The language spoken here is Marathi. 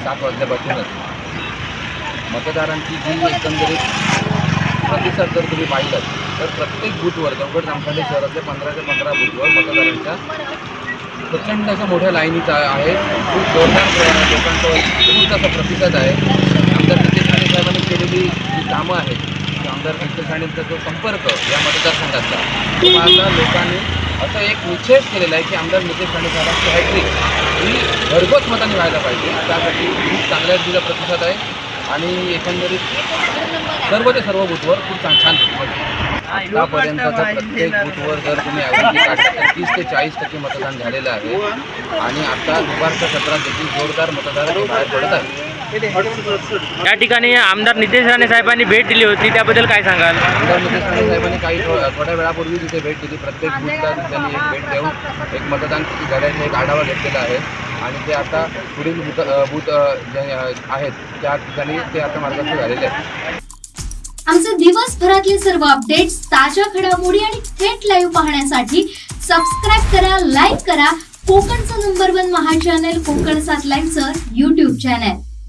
7 वाजल्यापासूनच मतदारांची जी एकंदरीत प्रतिसाद जर तुम्ही पाहिलात तर प्रत्येक बूथवर जवळजवळ जामखेड शहरातल्या 15 ते 15 बूथवर मतदारांच्या प्रचंड अशा मोठ्या लाईनीचा आहे. खूप जोरदार लोकांचा खूप असा प्रतिसाद आहे. आमदार नितेश राणे साहेबांनी केलेली जी कामं आहेत, आमदार नितेश राणेंचा जो संपर्क या मतदारसंघातला तो पाहता लोकांनी असं एक निश्चयच केलेला आहे की आमदार नितेश राणे साहेबांची हॅट्रिक ही भरघोस मतांनी व्हायला पाहिजे. त्यासाठी खूप चांगल्या रीतीचा प्रतिसाद आहे आणि एकंदरीत सर्वच्या सर्व बूथवर खूप छान आतापर्यंतचा प्रत्येक बूथवर जर तुम्ही ॲव्हरेज काढला तर 30 ते 40% मतदान झालेलं आहे आणि आता दुपारच्या सत्रात देखील जोरदार मतदार बाहेर पडत आहे. या ठिकाणी आमदार नितेश राणे साहेबांनी भेट दिली होती, त्याबद्दल काय सांगाल? आमदार नितेश राणे साहेबांनी काही थोड्या वेळापूर्वी तिथे भेट दिली. प्रत्येक बूथला त्यांनी एक भेट देऊन एक मतदान किती झाल्याचा एक आढावा घेतलेला आहे आणि ते आता पुढील बूथ जे आहेत त्या ठिकाणी ते आता मार्गस्थ झालेले आहेत. आमचे दिवसभरातले सर्व अपडेट्स, ताज्या घडामोडी आणि थेट लाईव्ह पाहण्यासाठी सबस्क्राईब करा, लाईक करा कोकणचं नंबर 1 महा चॅनल कोकण 7 लाईव्हचं YouTube चॅनल.